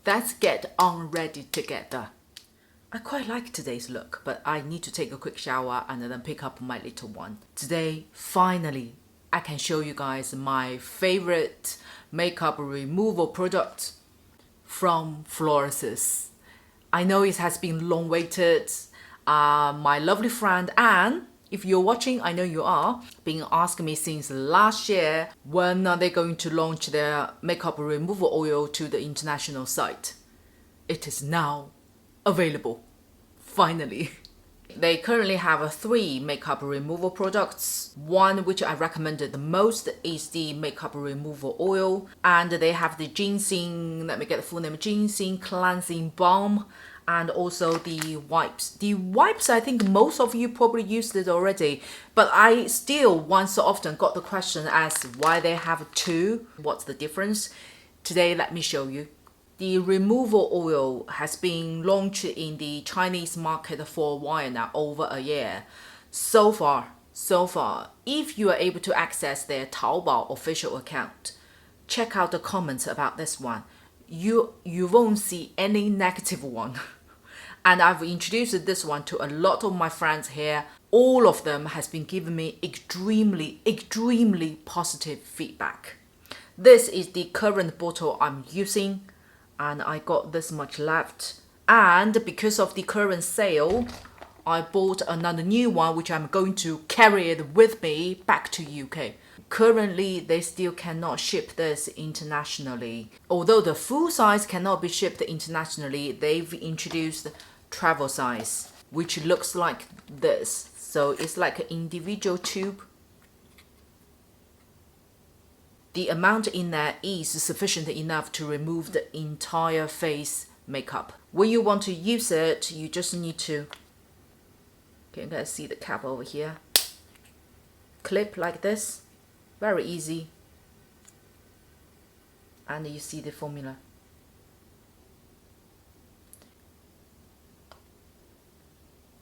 Let's get Unready together. I quite like today's look, but I need to take a quick shower and then pick up my little one. Today, finally, I can show you guys my favorite makeup removal product from Florasis. I know it has been long waited. My lovely friend Anne, if you're watching, I know you are, been asking me since last year when are they going to launch their makeup removal oil to the international site. It is now available, finally. They currently have 3 makeup removal products. One which I recommended the most is the makeup removal oil, and they have the ginseng, let me get the full name, ginseng cleansing balm, and also the wipes. The wipes, I think most of you probably used it already, but I still once so often got the question as why they have 2, what's the difference? Today, let me show you. The removal oil has been launched in the Chinese market for a while now, over a year. So far, if you are able to access their Taobao official account, check out the comments about this one. You won't see any negative one. And I've introduced this one to a lot of my friends here. All of them has been giving me extremely positive feedback. This is the current bottle I'm using, and I got this much left. And because of the current sale, I bought another new one which I'm going to carry it with me back to UK. Currently, they still cannot ship this internationally. Although the full size cannot be shipped internationally, they've introduced travel size, which looks like this. So it's like an individual tube. The amount in there is sufficient enough to remove the entire face makeup. When you want to use it, you just need to, okay, you can see the cap over here. Clip like this, very easy. And you see the formula.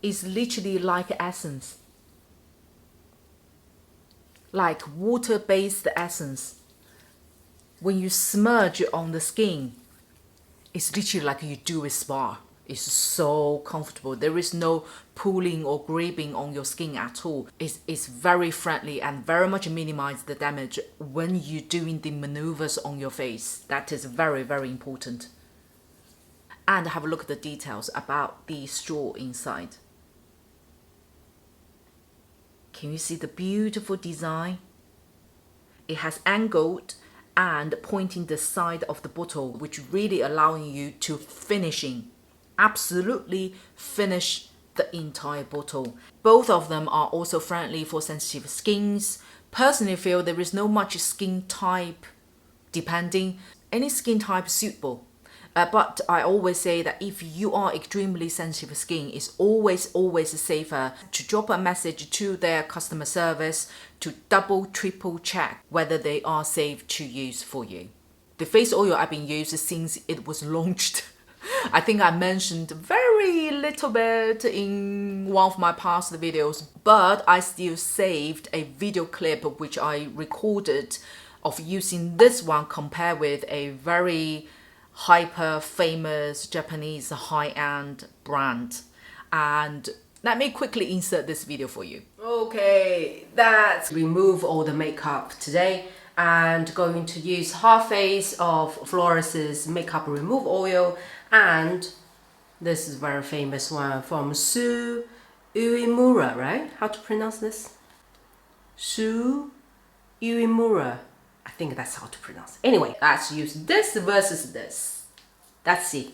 It's literally like essence. Like water-based essence. When you smudge on the skin, it's literally like you do a spa. It's so comfortable. There is no pulling or grabbing on your skin at all. It's very friendly and very much minimize the damage when you're doing the maneuvers on your face. That is very important. And have a look at the details about the straw inside. Can you see the beautiful design? It has angled and pointing the side of the bottle, which really allowing you to absolutely finish the entire bottle. Both of them are also friendly for sensitive skins. Personally feel there is no much skin type depending. Any skin type suitable. But I always say that if you are extremely sensitive skin, it's always safer to drop a message to their customer service to double, triple check whether they are safe to use for you. The face oil I've been using since it was launched. I think I mentioned very little bit in one of my past videos, but I still saved a video clip which I recorded of using this one compared with a very hyper famous Japanese high-end brand. And let me quickly insert this video for you. Okay, let's remove all the makeup today and going to use half face of Florasis makeup remove oil, and this is very famous one from Uemura, right? How to pronounce this? Uemura. I think that's how to pronounce it. Anyway, let's use this versus this. Let's see.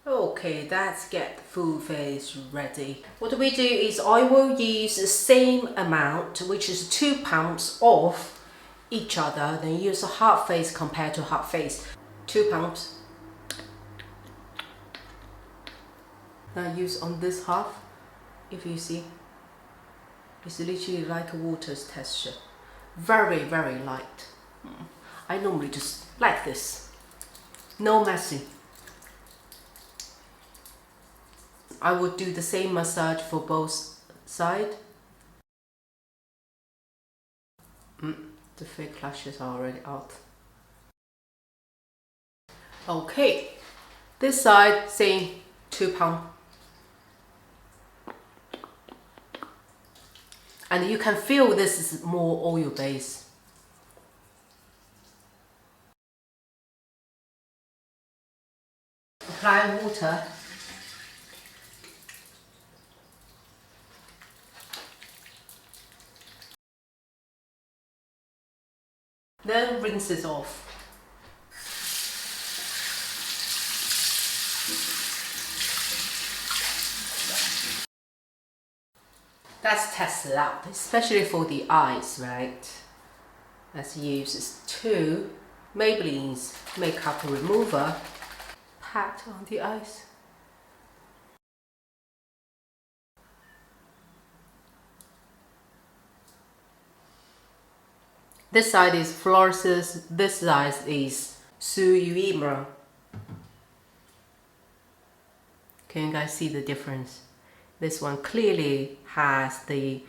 Okay, let's get full face ready. What we do is I will use the same amount, which is 2 pumps of each other. Then use a half face compared to half face. 2 pumps. Now use on this half, if you see. It's literally like a water's texture. Very light. I normally just like this. No messy. I would do the same massage for both sides. The fake lashes are already out. Okay, This side, same, £2. And you can feel this is more oil based. Apply water. Then rinse it off. Let's test it out, especially for the eyes, right? Let's use 2 Maybelline's makeup remover. Pat on the eyes. This side is Florasis, this side is CBeauty. Can you guys see the difference? This one clearly has the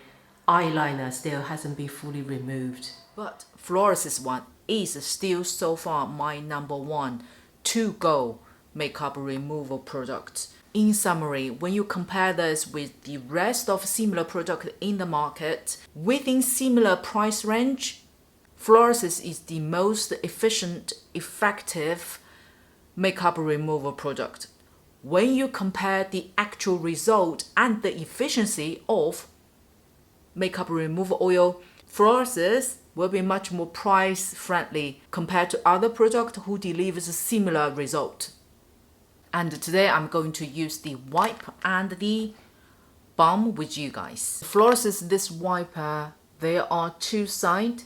eyeliner, still hasn't been fully removed. But Florasis one is still so far my #1 to go makeup removal product. In summary, when you compare this with the rest of similar product in the market, within similar price range, Florasis is the most efficient, effective makeup removal product. When you compare the actual result and the efficiency of makeup removal oil, Florasis will be much more price friendly compared to other products who delivers a similar result. And today I'm going to use the wipe and the balm with you guys. Florasis, this wiper, there are 2 sides.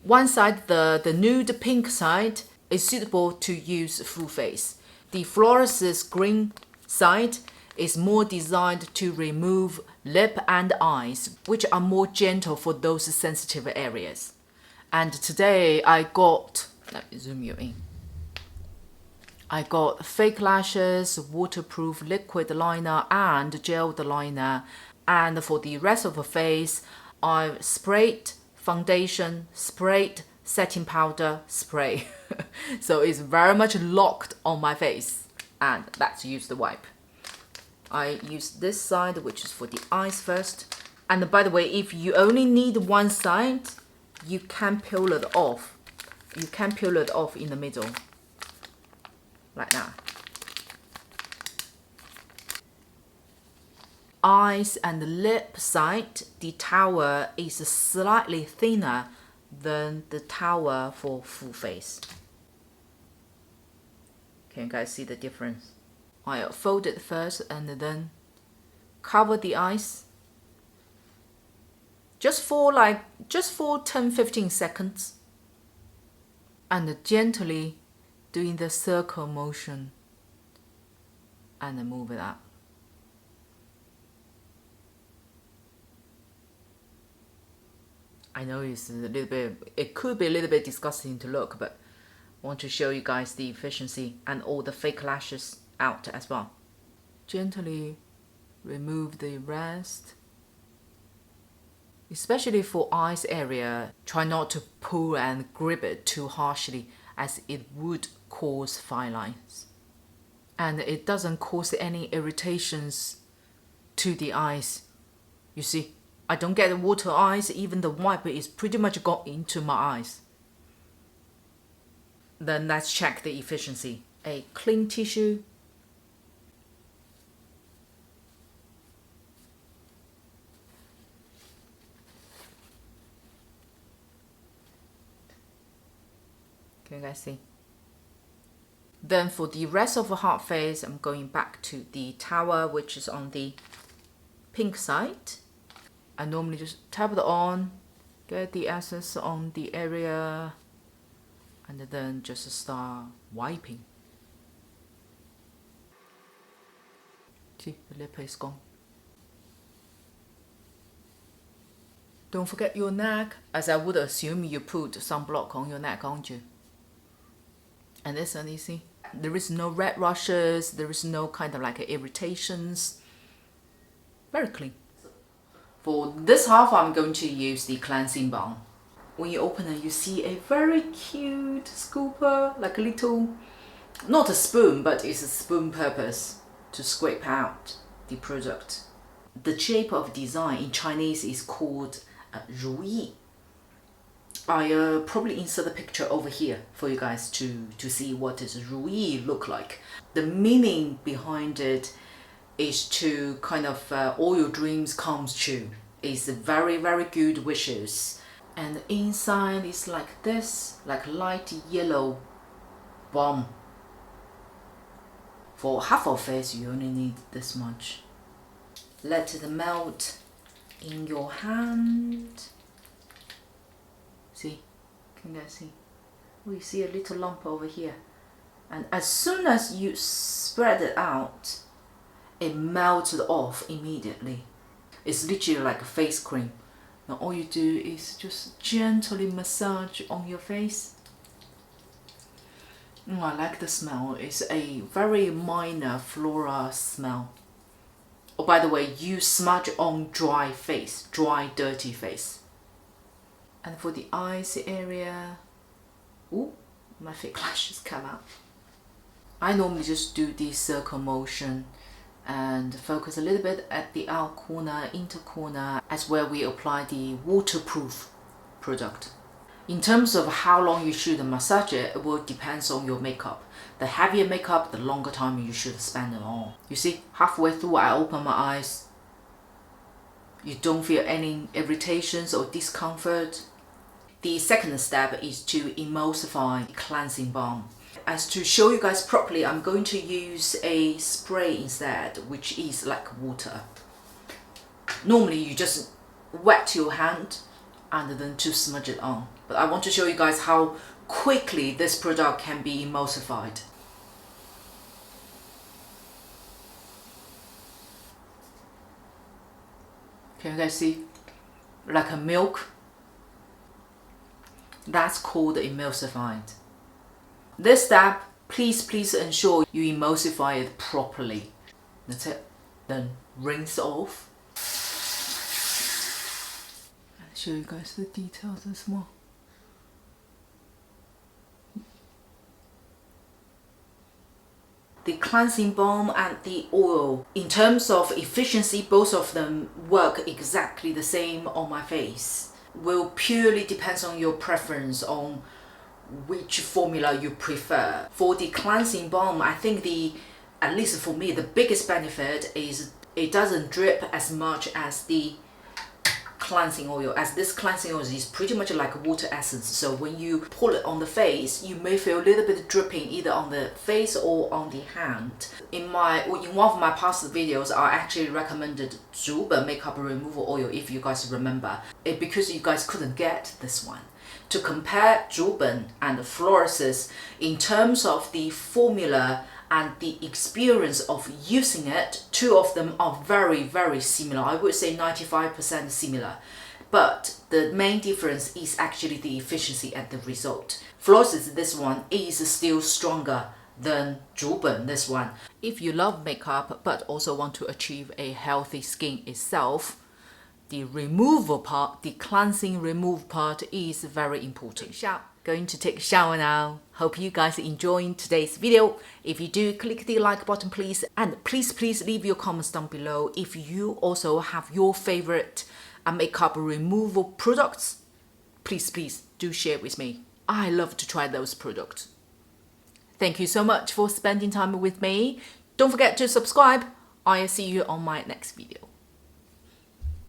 One side, the nude pink side, is suitable to use full face. The Florasis green side is more designed to remove lip and eyes, which are more gentle for those sensitive areas. And today I got, let me zoom you in. I got fake lashes, waterproof liquid liner and gel liner. And for the rest of the face, I've sprayed foundation, sprayed setting powder, spray. So it's very much locked on my face. And let's use the wipe. I use this side, which is for the eyes first. And by the way, if you only need one side, you can peel it off. You can peel it off in the middle, like that. Eyes and lip side, the tower is slightly thinner than the tower for full face. Can you guys see the difference? I'll fold it first and then cover the eyes just for 10-15 seconds, and gently doing the circle motion and then move it up. I know it's a little bit, it could be a little bit disgusting to look, but I want to show you guys the efficiency and all the fake lashes out as well. Gently remove the rest. Especially for eyes area, try not to pull and grip it too harshly, as it would cause fine lines. And it doesn't cause any irritations to the eyes. You see, I don't get water eyes, even the wiper is pretty much got into my eyes. Then let's check the efficiency. A clean tissue. Can you guys see? Then for the rest of the hard face, I'm going back to the tower, which is on the pink side. I normally just tap it on, get the essence on the area, and then just start wiping. See, the lip is gone. Don't forget your neck, as I would assume you put sunblock on your neck, aren't you? And this one, you see, there is no red rushes, there is no kind of like irritations. Very clean. For this half, I'm going to use the cleansing balm. When you open it, you see a very cute scooper, like a little not a spoon, but it's a spoon purpose to scrape out the product. The shape of design in Chinese is called 如意. I probably insert a picture over here for you guys to see what does 如意 look like. The meaning behind it is to kind of all your dreams comes true. It's very, very good wishes. And inside is like this, like light yellow balm. For half of face, you only need this much. Let it melt in your hand. See, can you guys see? We see a little lump over here. And as soon as you spread it out, it melted off immediately. It's literally like a face cream. Now all you do is just gently massage on your face. I like the smell. It's a very minor floral smell. Oh, by the way, you smudge on dry face, dry, dirty face. And for the eyes area, ooh, my fake lashes come out. I normally just do the circle motion and focus a little bit at the outer corner, inner corner, as where we apply the waterproof product. In terms of how long you should massage it, it will depend on your makeup. The heavier makeup, the longer time you should spend it on. You see, halfway through I open my eyes. You don't feel any irritations or discomfort. The second step is to emulsify cleansing balm. As to show you guys properly, I'm going to use a spray instead, which is like water. Normally you just wet your hand and then to smudge it on. But I want to show you guys how quickly this product can be emulsified. Can you guys see? Like a milk. That's called emulsified. This step, please ensure you emulsify it properly. That's it. Then rinse off. I'll show you guys the details as well. The cleansing balm and the oil, in terms of efficiency, both of them work exactly the same on my face. Will purely depends on your preference on which formula you prefer. For the cleansing balm, I think at least for me, the biggest benefit is it doesn't drip as much as the cleansing oil, as this cleansing oil is pretty much like a water essence. So when you pull it on the face, you may feel a little bit dripping either on the face or on the hand. In one of my past videos, I actually recommended 竹本 makeup removal oil, if you guys remember, because you guys couldn't get this one. To compare 竹本 and Florasis in terms of the formula and the experience of using it, two of them are very similar. I would say 95% similar. But the main difference is actually the efficiency and the result. Florasis, this one, is still stronger than 竹本, this one. If you love makeup but also want to achieve a healthy skin itself, the removal part, the cleansing remove part is very important. Going to take a shower now. Hope you guys enjoying today's video. If you do, click the like button please, and please leave your comments down below if you also have your favorite makeup removal products. Please do share with me. I love to try those products. Thank you so much for spending time with me. Don't forget to subscribe. I'll see you on my next video.